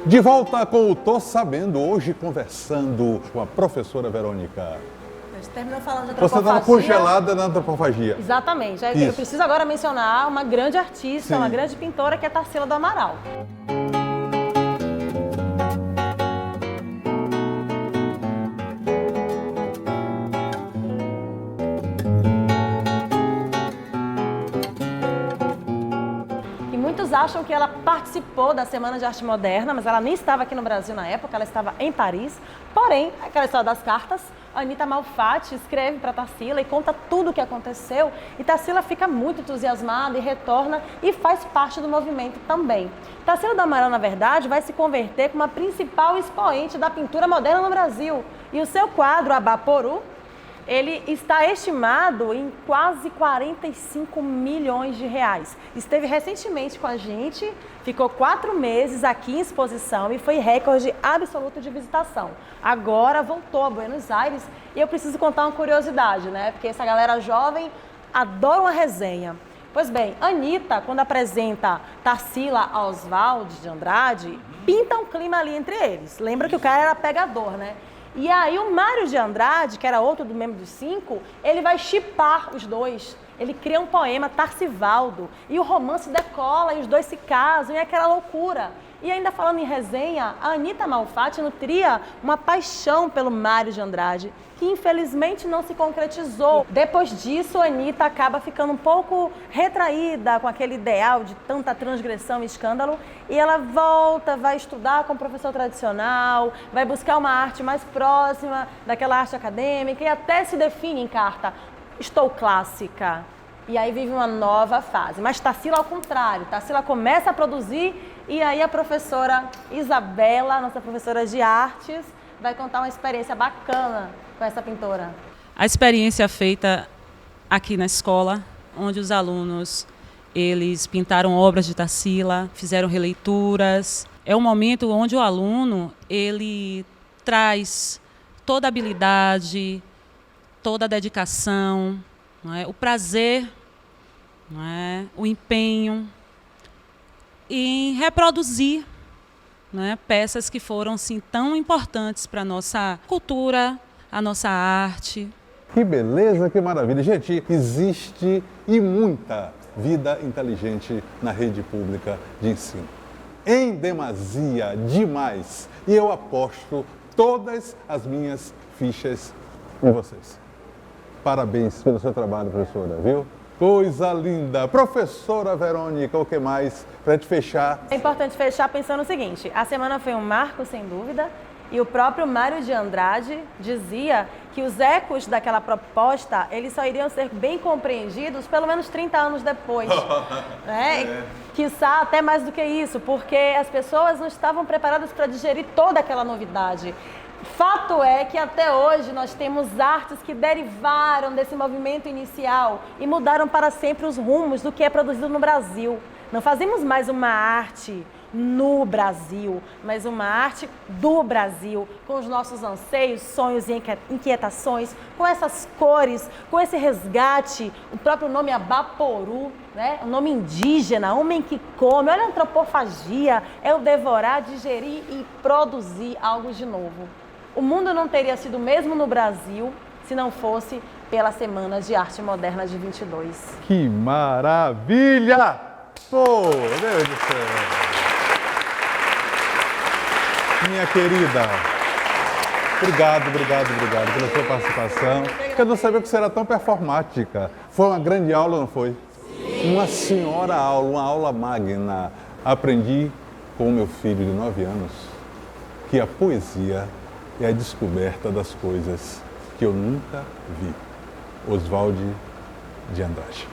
De volta com o Tô Sabendo, hoje conversando com a professora Verônica. A gente terminou falando de Você antropofagia. estava congelada na antropofagia. Exatamente. Eu Isso. preciso agora mencionar uma grande artista, Sim. uma grande pintora, que é Tarsila do Amaral. Muitos acham que ela participou da Semana de Arte Moderna, mas ela nem estava aqui no Brasil na época, ela estava em Paris. Porém, aquela história das cartas, a Anita Malfatti escreve para Tarsila e conta tudo o que aconteceu. E Tarsila fica muito entusiasmada e retorna e faz parte do movimento também. Tarsila do Amaral, na verdade, vai se converter como a principal expoente da pintura moderna no Brasil. E o seu quadro, Abaporu, ele está estimado em quase 45 milhões de reais. Esteve recentemente com a gente, ficou 4 meses aqui em exposição e foi recorde absoluto de visitação. Agora voltou a Buenos Aires e eu preciso contar uma curiosidade, né? Porque essa galera jovem adora uma resenha. Pois bem, Anita, quando apresenta Tarsila a Oswald de Andrade, pinta um clima ali entre eles. Lembra que o cara era pegador, né? E aí o Mário de Andrade, que era outro do membro dos 5, ele vai shippar os dois. Ele cria um poema, Tarcivaldo, e o romance decola e os dois se casam, e é aquela loucura. E ainda falando em resenha, a Anita Malfatti nutria uma paixão pelo Mário de Andrade, que infelizmente não se concretizou. Depois disso, a Anita acaba ficando um pouco retraída com aquele ideal de tanta transgressão e escândalo, e ela volta, vai estudar com o professor tradicional, vai buscar uma arte mais próxima daquela arte acadêmica e até se define em carta: estou clássica. E aí vive uma nova fase. Mas Tarsila ao contrário, Tarsila começa a produzir e aí a professora Isabela, nossa professora de artes, vai contar uma experiência bacana com essa pintora. A experiência feita aqui na escola, onde os alunos eles pintaram obras de Tarsila, fizeram releituras. É um momento onde o aluno ele traz toda a habilidade, toda a dedicação, não é? O prazer, não é? O empenho em reproduzir, não é? Peças que foram assim, tão importantes para a nossa cultura, a nossa arte. Que beleza, que maravilha. Gente, existe e muita vida inteligente na rede pública de ensino. Em demasia, demais. E eu aposto todas as minhas fichas em vocês. Parabéns pelo seu trabalho, professora, viu? Coisa linda. Professora Verônica, o que mais? Para a gente fechar. É importante fechar pensando o seguinte: a semana foi um marco, sem dúvida, e o próprio Mário de Andrade dizia que os ecos daquela proposta, eles só iriam ser bem compreendidos pelo menos 30 anos depois. Né? Quiçá até mais do que isso, porque as pessoas não estavam preparadas para digerir toda aquela novidade. Fato é que até hoje nós temos artes que derivaram desse movimento inicial e mudaram para sempre os rumos do que é produzido no Brasil. Não fazemos mais uma arte no Brasil, mas uma arte do Brasil, com os nossos anseios, sonhos e inquietações, com essas cores, com esse resgate, o próprio nome Abaporu, né? O nome indígena, homem que come, olha a antropofagia, é o devorar, digerir e produzir algo de novo. O mundo não teria sido o mesmo no Brasil se não fosse pela Semana de Arte Moderna de 22. Que maravilha! Pô, Deus do céu! Minha querida, obrigado pela sua participação. Eu não sabia que você era tão performática. Foi uma grande aula, não foi? Sim. Uma senhora aula, uma aula magna. Aprendi com o meu filho de 9 anos que a poesia é a descoberta das coisas que eu nunca vi. Oswald de Andrade.